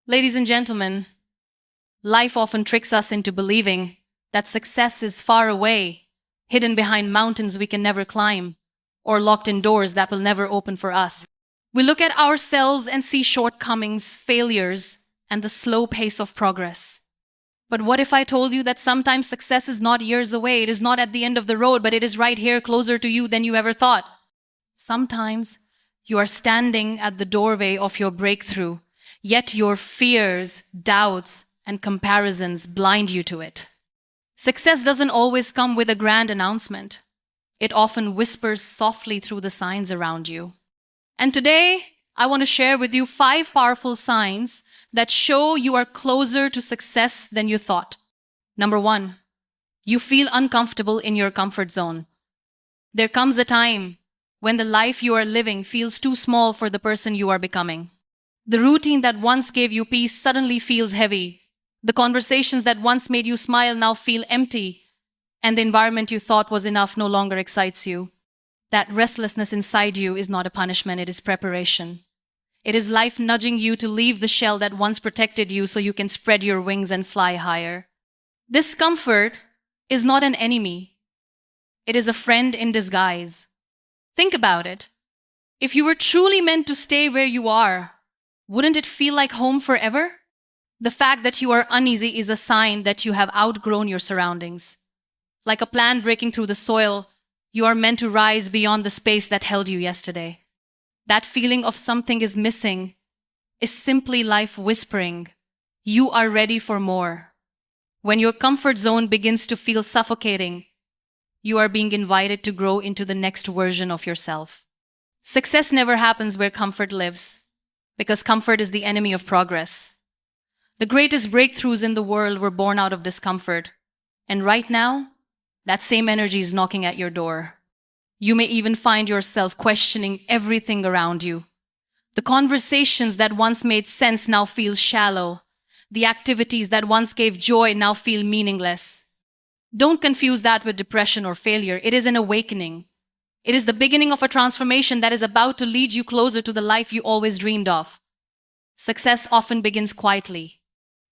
Ladies and gentlemen, life often tricks us into believing that success is far away, hidden behind mountains we can never climb, or locked in doors that will never open for us. We look at ourselves and see shortcomings, failures, and the slow pace of progress. But what if I told you that sometimes success is not years away, it is not at the end of the road, but it is right here closer to you than you ever thought? Sometimes you are standing at the doorway of your breakthrough, yet your fears, doubts, and comparisons blind you to it. Success doesn't always come with a grand announcement. It often whispers softly through the signs around you. And today, I want to share with you 5 powerful signs that show you are closer to success than you thought. Number 1, you feel uncomfortable in your comfort zone. There comes a time when the life you are living feels too small for the person you are becoming. The routine that once gave you peace suddenly feels heavy. The conversations that once made you smile now feel empty. And the environment you thought was enough no longer excites you. That restlessness inside you is not a punishment, it is preparation. It is life nudging you to leave the shell that once protected you so you can spread your wings and fly higher. Discomfort is not an enemy. It is a friend in disguise. Think about it. If you were truly meant to stay where you are, wouldn't it feel like home forever? The fact that you are uneasy is a sign that you have outgrown your surroundings. Like a plant breaking through the soil, you are meant to rise beyond the space that held you yesterday. That feeling of something is missing is simply life whispering, you are ready for more. When your comfort zone begins to feel suffocating, you are being invited to grow into the next version of yourself. Success never happens where comfort lives, because comfort is the enemy of progress. The greatest breakthroughs in the world were born out of discomfort. And right now, that same energy is knocking at your door. You may even find yourself questioning everything around you. The conversations that once made sense now feel shallow. The activities that once gave joy now feel meaningless. Don't confuse that with depression or failure. It is an awakening. It is the beginning of a transformation that is about to lead you closer to the life you always dreamed of. Success often begins quietly.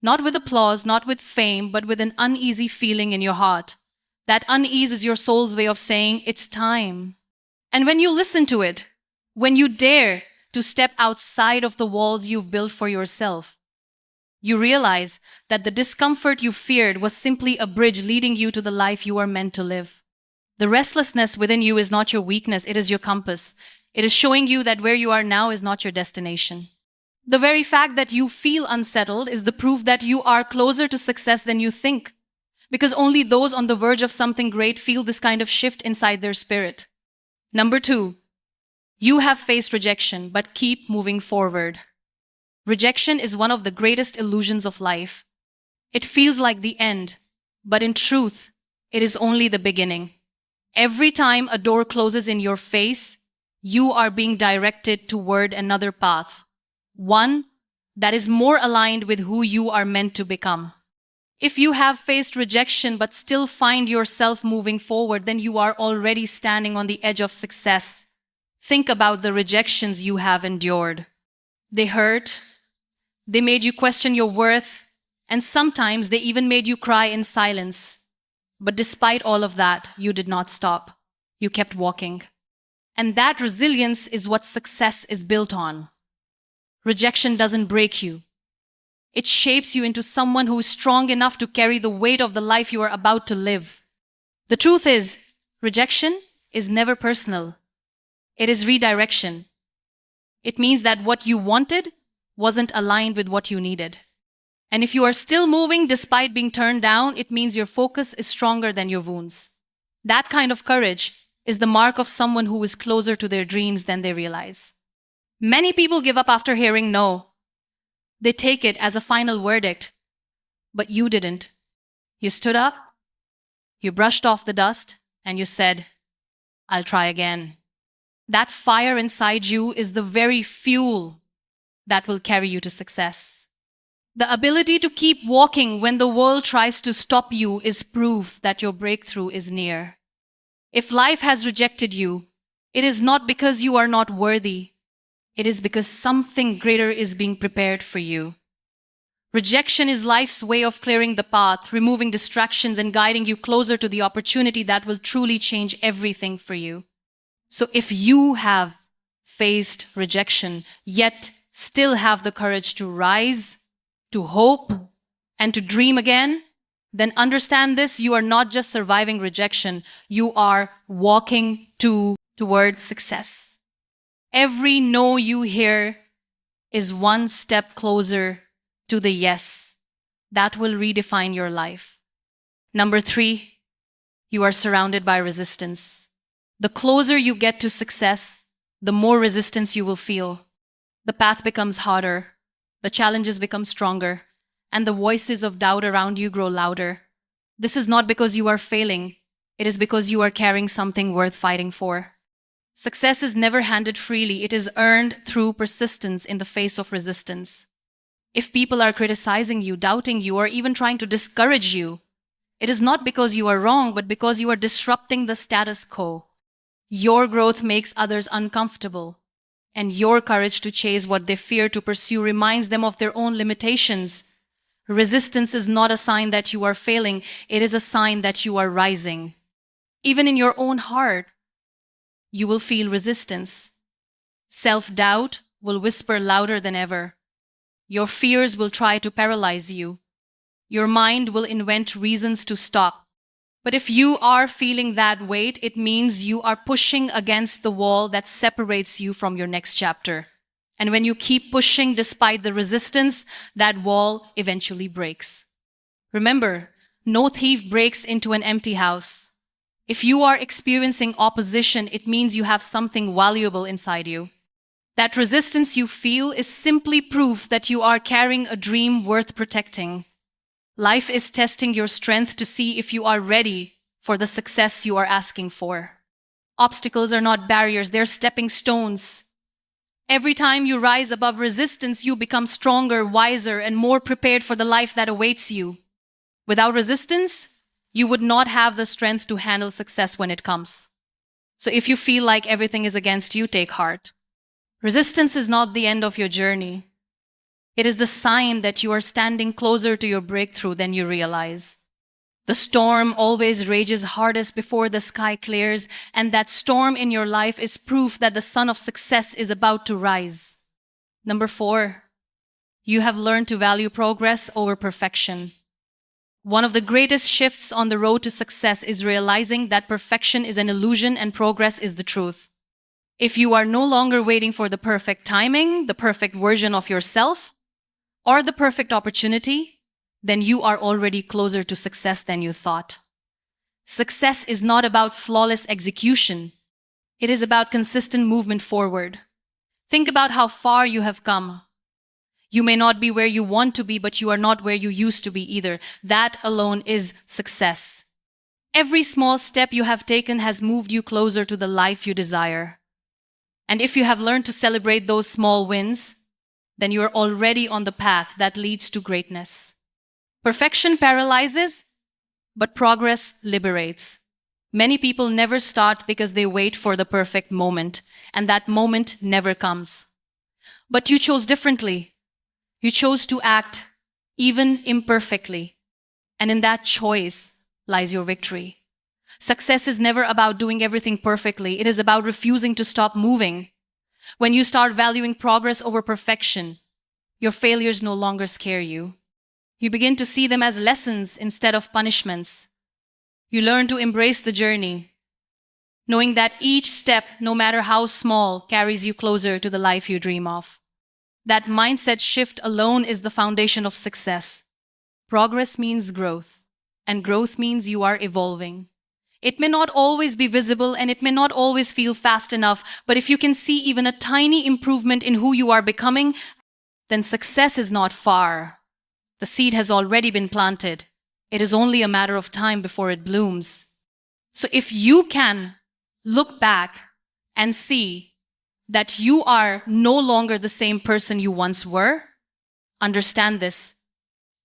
Not with applause, not with fame, but with an uneasy feeling in your heart. That unease is your soul's way of saying, it's time. And when you listen to it, when you dare to step outside of the walls you've built for yourself, you realize that the discomfort you feared was simply a bridge leading you to the life you are meant to live. The restlessness within you is not your weakness, it is your compass. It is showing you that where you are now is not your destination. The very fact that you feel unsettled is the proof that you are closer to success than you think. Because only those on the verge of something great feel this kind of shift inside their spirit. Number 2, you have faced rejection, but keep moving forward. Rejection is one of the greatest illusions of life. It feels like the end, but in truth, it is only the beginning. Every time a door closes in your face, you are being directed toward another path. One that is more aligned with who you are meant to become. If you have faced rejection but still find yourself moving forward, then you are already standing on the edge of success. Think about the rejections you have endured. They hurt. They made you question your worth, and sometimes they even made you cry in silence. But despite all of that, you did not stop. You kept walking. And that resilience is what success is built on. Rejection doesn't break you. It shapes you into someone who is strong enough to carry the weight of the life you are about to live. The truth is, rejection is never personal. It is redirection. It means that what you wanted wasn't aligned with what you needed. And if you are still moving despite being turned down, it means your focus is stronger than your wounds. That kind of courage is the mark of someone who is closer to their dreams than they realize. Many people give up after hearing no. They take it as a final verdict. But you didn't. You stood up, you brushed off the dust, and you said, I'll try again. That fire inside you is the very fuel that will carry you to success. The ability to keep walking when the world tries to stop you is proof that your breakthrough is near. If life has rejected you, it is not because you are not worthy. It is because something greater is being prepared for you. Rejection is life's way of clearing the path, removing distractions, and guiding you closer to the opportunity that will truly change everything for you. So if you have faced rejection, yet still have the courage to rise, to hope, and to dream again, then understand this: you are not just surviving rejection, you are walking towards success. Every no you hear is one step closer to the yes that will redefine your life. Number 3, you are surrounded by resistance. The closer you get to success, the more resistance you will feel. The path becomes harder, the challenges become stronger, and the voices of doubt around you grow louder. This is not because you are failing, it is because you are carrying something worth fighting for. Success is never handed freely, it is earned through persistence in the face of resistance. If people are criticizing you, doubting you, or even trying to discourage you, it is not because you are wrong, but because you are disrupting the status quo. Your growth makes others uncomfortable, and your courage to chase what they fear to pursue reminds them of their own limitations. Resistance is not a sign that you are failing, it is a sign that you are rising. Even in your own heart, you will feel resistance. Self-doubt will whisper louder than ever. Your fears will try to paralyze you. Your mind will invent reasons to stop. But if you are feeling that weight, it means you are pushing against the wall that separates you from your next chapter. And when you keep pushing despite the resistance, that wall eventually breaks. Remember, no thief breaks into an empty house. If you are experiencing opposition, it means you have something valuable inside you. That resistance you feel is simply proof that you are carrying a dream worth protecting. Life is testing your strength to see if you are ready for the success you are asking for. Obstacles are not barriers, they're stepping stones. Every time you rise above resistance, you become stronger, wiser, and more prepared for the life that awaits you. Without resistance, you would not have the strength to handle success when it comes. So if you feel like everything is against you, take heart. Resistance is not the end of your journey. It is the sign that you are standing closer to your breakthrough than you realize. The storm always rages hardest before the sky clears, and that storm in your life is proof that the sun of success is about to rise. Number 4, you have learned to value progress over perfection. One of the greatest shifts on the road to success is realizing that perfection is an illusion and progress is the truth. If you are no longer waiting for the perfect timing, the perfect version of yourself, or the perfect opportunity, then you are already closer to success than you thought. Success is not about flawless execution. It is about consistent movement forward. Think about how far you have come. You may not be where you want to be, but you are not where you used to be either. That alone is success. Every small step you have taken has moved you closer to the life you desire. And if you have learned to celebrate those small wins, then you are already on the path that leads to greatness. Perfection paralyzes, but progress liberates. Many people never start because they wait for the perfect moment, and that moment never comes. But you chose differently. You chose to act, even imperfectly. And in that choice lies your victory. Success is never about doing everything perfectly. It is about refusing to stop moving. When you start valuing progress over perfection, your failures no longer scare you. You begin to see them as lessons instead of punishments. You learn to embrace the journey, knowing that each step, no matter how small, carries you closer to the life you dream of. That mindset shift alone is the foundation of success. Progress means growth, and growth means you are evolving. It may not always be visible and it may not always feel fast enough, but if you can see even a tiny improvement in who you are becoming, then success is not far. The seed has already been planted. It is only a matter of time before it blooms. So if you can look back and see that you are no longer the same person you once were, understand this: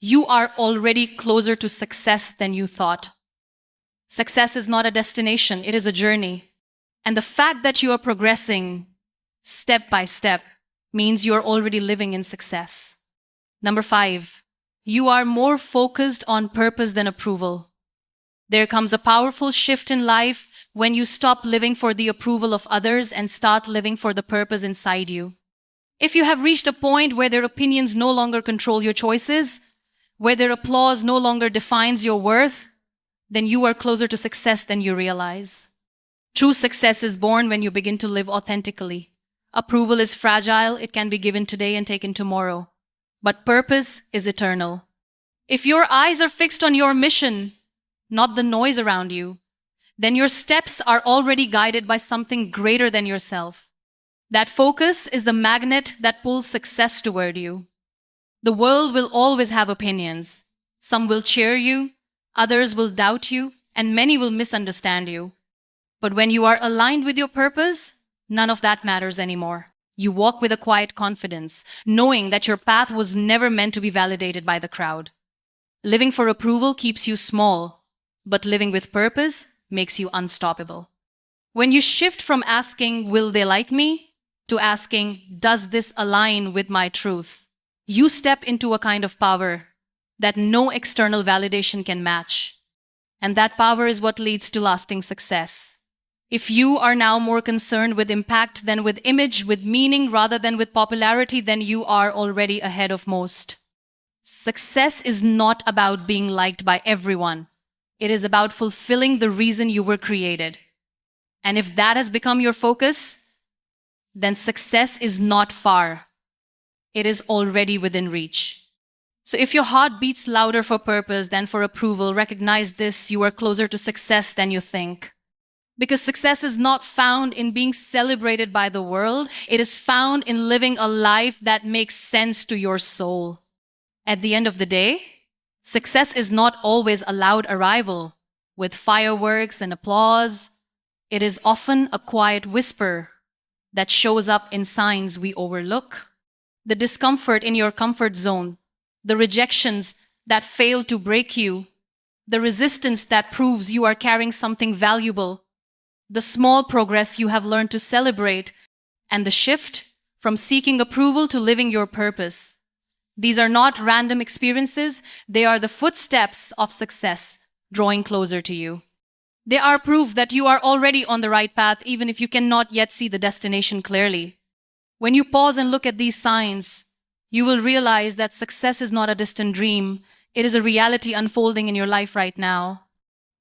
you are already closer to success than you thought. Success is not a destination, it is a journey. And the fact that you are progressing step by step means you are already living in success. Number 5, You are more focused on purpose than approval. There comes a powerful shift in life when you stop living for the approval of others and start living for the purpose inside you. If you have reached a point where their opinions no longer control your choices, where their applause no longer defines your worth, then you are closer to success than you realize. True success is born when you begin to live authentically. Approval is fragile, it can be given today and taken tomorrow. But purpose is eternal. If your eyes are fixed on your mission, not the noise around you, then your steps are already guided by something greater than yourself. That focus is the magnet that pulls success toward you. The world will always have opinions. Some will cheer you, others will doubt you, and many will misunderstand you. But when you are aligned with your purpose, none of that matters anymore. You walk with a quiet confidence, knowing that your path was never meant to be validated by the crowd. Living for approval keeps you small, but living with purpose makes you unstoppable. When you shift from asking, "Will they like me?" to asking, "Does this align with my truth?" you step into a kind of power that no external validation can match. And that power is what leads to lasting success. If you are now more concerned with impact than with image, with meaning rather than with popularity, then you are already ahead of most. Success is not about being liked by everyone. It is about fulfilling the reason you were created. And if that has become your focus, then success is not far. It is already within reach. So if your heart beats louder for purpose than for approval, recognize this: you are closer to success than you think. Because success is not found in being celebrated by the world, it is found in living a life that makes sense to your soul. At the end of the day, success is not always a loud arrival with fireworks and applause. It is often a quiet whisper that shows up in signs we overlook. The discomfort in your comfort zone, the rejections that fail to break you, the resistance that proves you are carrying something valuable, the small progress you have learned to celebrate, and the shift from seeking approval to living your purpose. These are not random experiences, they are the footsteps of success drawing closer to you. They are proof that you are already on the right path, even if you cannot yet see the destination clearly. When you pause and look at these signs, you will realize that success is not a distant dream, it is a reality unfolding in your life right now.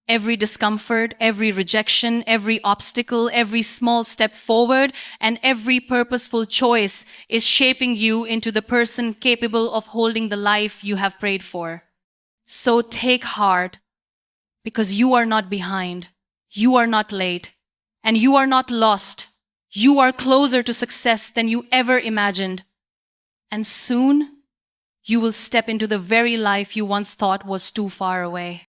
Every discomfort, every rejection, every obstacle, every small step forward, and every purposeful choice is shaping you into the person capable of holding the life you have prayed for. So take heart, because you are not behind, you are not late, and you are not lost. You are closer to success than you ever imagined. And soon, you will step into the very life you once thought was too far away.